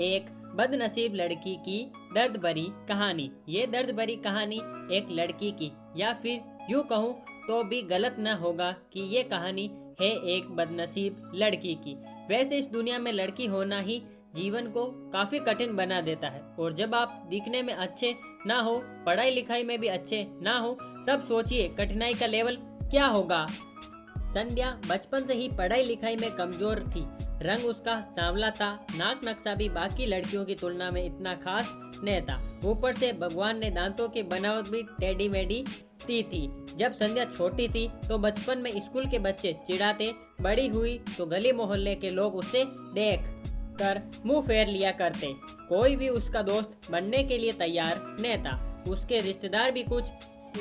एक बदनसीब लड़की की दर्द भरी कहानी। ये दर्द भरी कहानी एक लड़की की, या फिर यूँ कहूँ तो भी गलत न होगा कि ये कहानी है एक बदनसीब लड़की की। वैसे इस दुनिया में लड़की होना ही जीवन को काफ़ी कठिन बना देता है, और जब आप दिखने में अच्छे ना हो, पढ़ाई लिखाई में भी अच्छे ना हो, तब सोचिए कठिनाई का लेवल क्या होगा। संध्या बचपन से ही पढ़ाई लिखाई में कमजोर थी। रंग उसका सांवला था, नाक नक्शा भी बाकी लड़कियों की तुलना में इतना खास नहीं था। ऊपर से भगवान ने दांतों की बनावट भी टेढ़ी मेढ़ी दी थी। जब संध्या छोटी थी तो बचपन में स्कूल के बच्चे चिढ़ाते, बड़ी हुई तो गली मोहल्ले के लोग उसे देख कर मुंह फेर लिया करते। कोई भी उसका दोस्त बनने के लिए तैयार नहीं था। उसके रिश्तेदार भी कुछ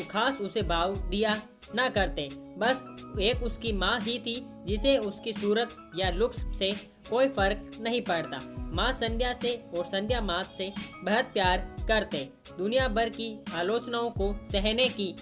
खास उसे भाव दिया ना करते। बस एक उसकी माँ ही थी जिसे उसकी सूरत या लुक्स से कोई फर्क नहीं पड़ता। माँ संध्या से और संध्या माँ से बहुत प्यार करते। दुनिया भर की आलोचनाओं को सहने की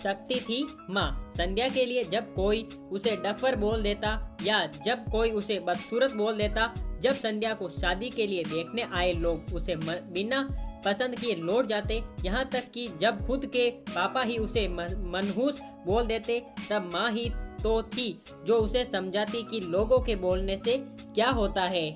शक्ति थी माँ संध्या के लिए। जब कोई उसे डफर बोल देता या जब कोई उसे बदसूरत बोल देता, जब संध्या को शादी के लिए देखने आए लोग उसे बिना पसंद किए लौट जाते, यहाँ तक कि जब खुद के पापा ही उसे मनहूस बोल देते, तब माँ ही तो थी जो उसे समझाती कि लोगों के बोलने से क्या होता है।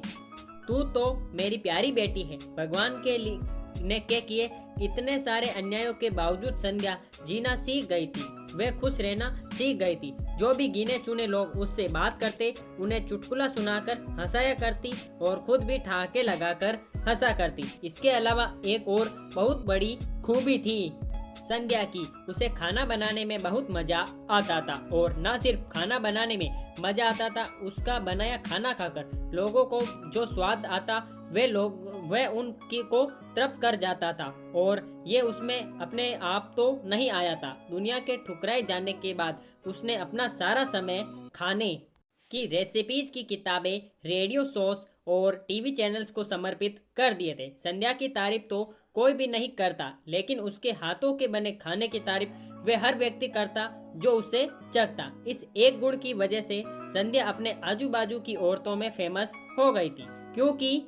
तू तो मेरी प्यारी बेटी है। भगवान के किए इतने सारे अन्यायों के बावजूद संध्या जीना सीख गई थी। वे खुश रहना सीख गई थी। जो भी गिने चुने लोग उससे बात करते, उन्हें चुटकुला सुनाकर हंसाया करती और खुद भी ठहाके लगाकर हंसा करती। इसके अलावा एक और बहुत बड़ी खूबी थी संध्या की, उसे खाना बनाने में बहुत मजा आता था। और न सिर्फ खाना बनाने में मजा आता था, उसका बनाया खाना खाकर लोगों को जो स्वाद आता वह उनकी को तृप्त कर जाता था। और ये उसमें अपने आप तो नहीं आया था। दुनिया के ठुकराए जाने के बाद उसने अपना सारा समय खाने की रेसिपीज की किताबें, रेडियो शोज और टीवी चैनल्स को समर्पित कर दिए थे। संध्या की तारीफ तो कोई भी नहीं करता, लेकिन उसके हाथों के बने खाने की तारीफ वे हर व्यक्ति करता जो उसे चखता। इस एक गुण की वजह से संध्या अपने आजू बाजू की औरतों में फेमस हो गई थी, क्योंकि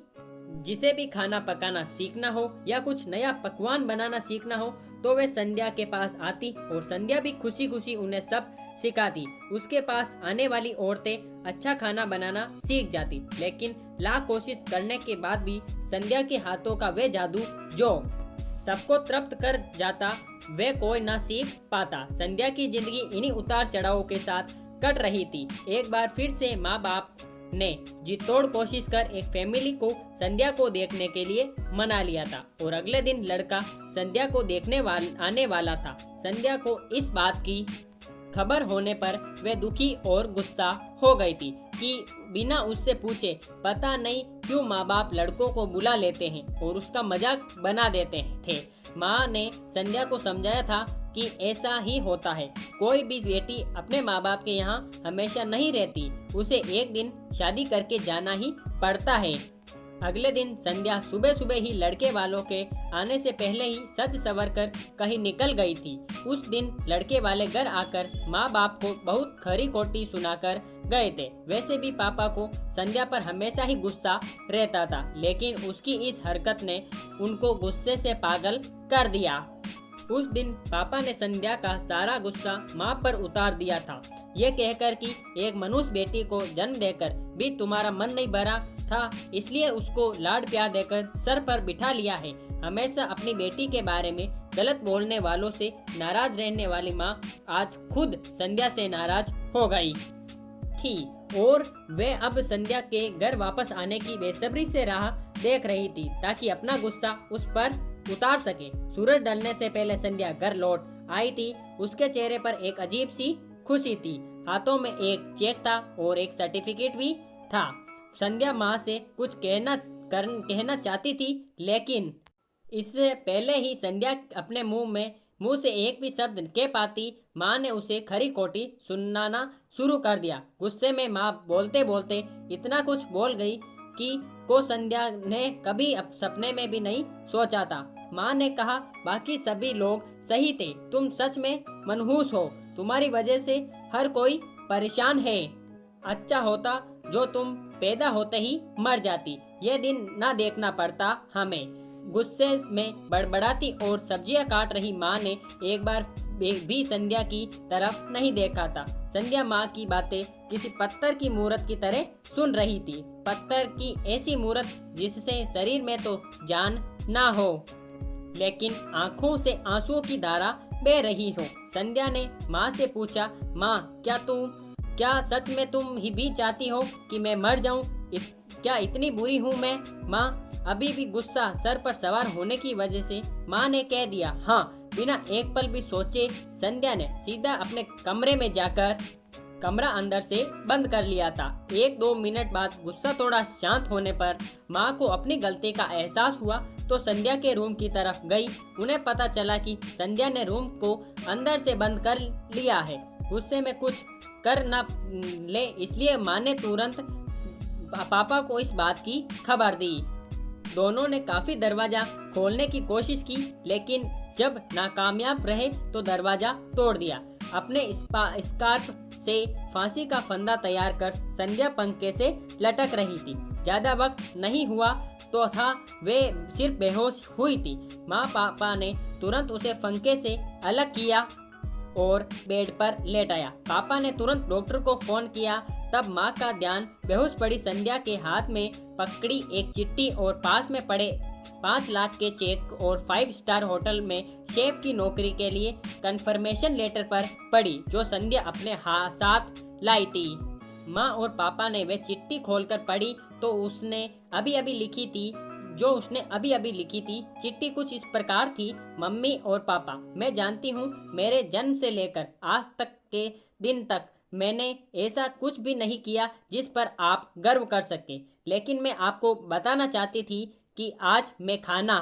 जिसे भी खाना पकाना सीखना हो या कुछ नया पकवान बनाना सीखना हो तो वे संध्या के पास आती, और संध्या भी खुशी खुशी उन्हें सब सिखाती। उसके पास आने वाली औरतें अच्छा खाना बनाना सीख जाती, लेकिन लाख कोशिश करने के बाद भी संध्या के हाथों का वे जादू जो सबको तृप्त कर जाता, वे कोई ना सीख पाता। संध्या की जिंदगी इन्हीं उतार चढ़ावों के साथ कट रही थी। एक बार फिर से माँ बाप ने जी तोड़ कोशिश कर एक फैमिली को संध्या को देखने के लिए मना लिया था, और अगले दिन लड़का संध्या को देखने आने वाला था। संध्या को इस बात की खबर होने पर वे दुखी और गुस्सा हो गई थी कि बिना उससे पूछे पता नहीं क्यों माँ बाप लड़कों को बुला लेते हैं और उसका मजाक बना देते थे। माँ ने संध्या को समझाया था कि ऐसा ही होता है, कोई भी बेटी अपने माँ बाप के यहाँ हमेशा नहीं रहती, उसे एक दिन शादी करके जाना ही पड़ता है। अगले दिन संध्या सुबह सुबह ही लड़के वालों के आने से पहले ही सज संवर कर कहीं निकल गई थी। उस दिन लड़के वाले घर आकर माँ बाप को बहुत खरी खोटी सुनाकर गए थे। वैसे भी पापा को संध्या पर हमेशा ही गुस्सा रहता था, लेकिन उसकी इस हरकत ने उनको गुस्से से पागल कर दिया। उस दिन पापा ने संध्या का सारा गुस्सा माँ पर उतार दिया था, ये कहकर कि एक मनुष्य बेटी को जन्म देकर भी तुम्हारा मन नहीं भरा था, इसलिए उसको लाड प्यार देकर सर पर बिठा लिया है। हमेशा अपनी बेटी के बारे में गलत बोलने वालों से नाराज रहने वाली माँ आज खुद संध्या से नाराज हो गई थी, और वे अब संध्या के घर वापस आने की बेसब्री से राह देख रही थी ताकि अपना गुस्सा उस पर उतार सके। सूरज ढलने से पहले संध्या घर लौट आई थी। उसके चेहरे पर एक अजीब सी खुशी थी। हाथों में एक चेक था और एक सर्टिफिकेट भी था। संध्या माँ से कुछ कहना चाहती थी, लेकिन इससे पहले ही संध्या अपने मुंह से एक भी शब्द कह पाती, माँ ने उसे खरी खोटी सुनाना शुरू कर दिया। गुस्से में माँ बोलते बोलते इतना कुछ बोल गई कि संध्या ने कभी सपने में भी नहीं सोचा था। माँ ने कहा, बाकी सभी लोग सही थे, तुम सच में मनहूस हो, तुम्हारी वजह से हर कोई परेशान है। अच्छा होता जो तुम पैदा होते ही मर जाती। ये दिन ना देखना पड़ता हमें। गुस्से में बड़बड़ाती और सब्जियां काट रही माँ ने एक बार भी संध्या की तरफ नहीं देखा था। संध्या माँ की बातें किसी पत्थर की मूरत की तरह सुन रही थी। पत्थर की ऐसी मूरत जिससे शरीर में तो जान ना हो, लेकिन आंखों से आंसुओं की धारा बह रही हो। संध्या ने माँ से पूछा, माँ क्या सच में तुम ही भी चाहती हो कि मैं मर जाऊं? क्या इतनी बुरी हूँ मैं? माँ अभी भी गुस्सा सर पर सवार होने की वजह से माँ ने कह दिया हाँ। बिना एक पल भी सोचे संध्या ने सीधा अपने कमरे में जाकर कमरा अंदर से बंद कर लिया था। 1-2 मिनट बाद गुस्सा थोड़ा शांत होने पर माँ को अपनी गलती का एहसास हुआ तो संध्या के रूम की तरफ गई। उन्हें पता चला कि संध्या ने रूम को अंदर से बंद कर लिया है। गुस्से में कुछ कर न ले, इसलिए माँ ने तुरंत पापा को इस बात की खबर दी। दोनों ने काफी दरवाजा खोलने की कोशिश की, लेकिन जब नाकामयाब रहे तो दरवाजा तोड़ दिया। अपने स्कार्फ से फांसी का फंदा तैयार कर संध्या पंखे से लटक रही थी। ज्यादा वक्त नहीं हुआ तो था वे सिर्फ बेहोश हुई थी। माँ पापा ने तुरंत उसे पंखे से अलग किया और बेड पर लेटाया। पापा ने तुरंत डॉक्टर को फोन किया। तब माँ का ध्यान बेहोश पड़ी संध्या के हाथ में पकड़ी एक चिट्ठी और पास में पड़े 5 लाख के चेक और 5 स्टार होटल में शेफ की नौकरी के लिए कंफर्मेशन लेटर पर पड़ी, जो संध्या अपने साथ लाई थी। माँ और पापा ने वे चिट्ठी खोलकर पढ़ी तो उसने अभी अभी लिखी थी। चिट्ठी कुछ इस प्रकार थी, मम्मी और पापा, मैं जानती हूँ मेरे जन्म से लेकर आज तक के दिन तक मैंने ऐसा कुछ भी नहीं किया जिस पर आप गर्व कर सके, लेकिन मैं आपको बताना चाहती थी कि आज मैं खाना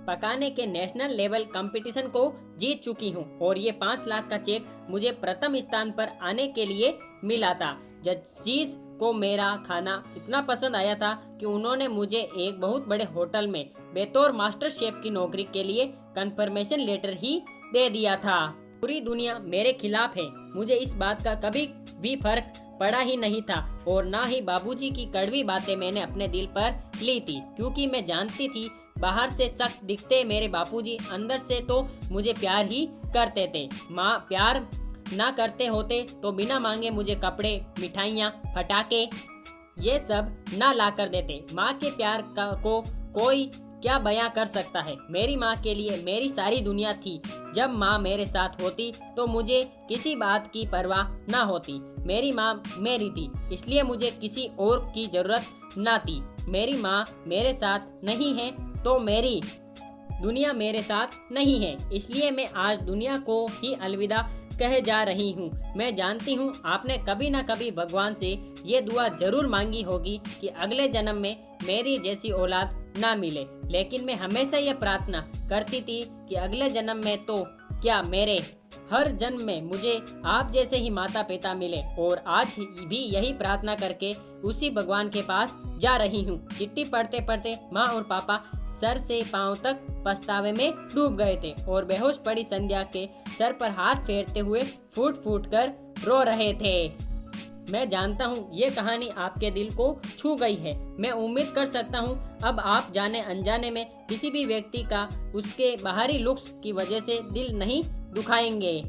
पकाने के नेशनल लेवल कंपटीशन को जीत चुकी हूँ और ये 5 लाख का चेक मुझे प्रथम स्थान पर आने के लिए मिला था। जजीज को मेरा खाना इतना पसंद आया था कि उन्होंने मुझे एक बहुत बड़े होटल में बतौर मास्टर शेफ की नौकरी के लिए कंफर्मेशन लेटर ही दे दिया था। पूरी दुनिया मेरे खिलाफ है, मुझे इस बात का कभी भी फर्क पड़ा ही नहीं था और ना ही बाबूजी की कड़वी बातें मैंने अपने दिल पर ली थी, क्योंकि मैं जानती थी बाहर से सख्त दिखते मेरे बापूजी अंदर से तो मुझे प्यार ही करते थे। माँ प्यार ना करते होते तो बिना मांगे मुझे कपड़े, मिठाइयाँ, फटाके ये सब ना ला कर देते। माँ के प्यार को कोई क्या बयां कर सकता है। मेरी माँ के लिए मेरी सारी दुनिया थी। जब माँ मेरे साथ होती तो मुझे किसी बात की परवाह ना होती। मेरी माँ मेरी थी, इसलिए मुझे किसी और की जरूरत ना थी। मेरी माँ मेरे साथ नहीं है तो मेरी दुनिया मेरे साथ नहीं है, इसलिए मैं आज दुनिया को ही अलविदा कहे जा रही हूँ। मैं जानती हूँ आपने कभी ना कभी भगवान से ये दुआ जरूर मांगी होगी कि अगले जन्म में मेरी जैसी औलाद ना मिले, लेकिन मैं हमेशा ये प्रार्थना करती थी कि अगले जन्म में तो क्या मेरे हर जन्म में मुझे आप जैसे ही माता पिता मिले, और आज भी यही प्रार्थना करके उसी भगवान के पास जा रही हूँ। चिट्ठी पढ़ते पढ़ते माँ और पापा सर से पांव तक पछतावे में डूब गए थे और बेहोश पड़ी संध्या के सर पर हाथ फेरते हुए फूट फूट कर रो रहे थे। मैं जानता हूँ ये कहानी आपके दिल को छू गई है। मैं उम्मीद कर सकता हूँ अब आप जाने अनजाने में किसी भी व्यक्ति का उसके बाहरी लुक्स की वजह से दिल नहीं दुखाएंगे।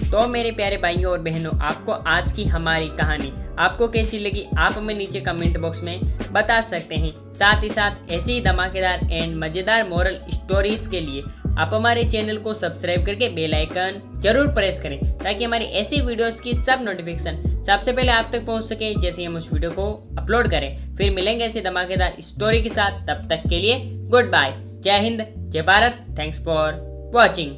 तो मेरे प्यारे भाइयों और बहनों, आपको आज की हमारी कहानी आपको कैसी लगी आप हमें नीचे कमेंट बॉक्स में बता सकते हैं। साथ ही साथ ऐसी ही धमाकेदार एंड मज़ेदार मोरल स्टोरीज के लिए आप हमारे चैनल को सब्सक्राइब करके बेल आइकन जरूर प्रेस करें, ताकि हमारी ऐसी वीडियोस की सब नोटिफिकेशन सबसे पहले आप तक पहुंच सके जैसे हम उस वीडियो को अपलोड करें। फिर मिलेंगे ऐसी धमाकेदार स्टोरी के साथ, तब तक के लिए गुड बाय। जय हिंद, जय भारत। Thanks for watching.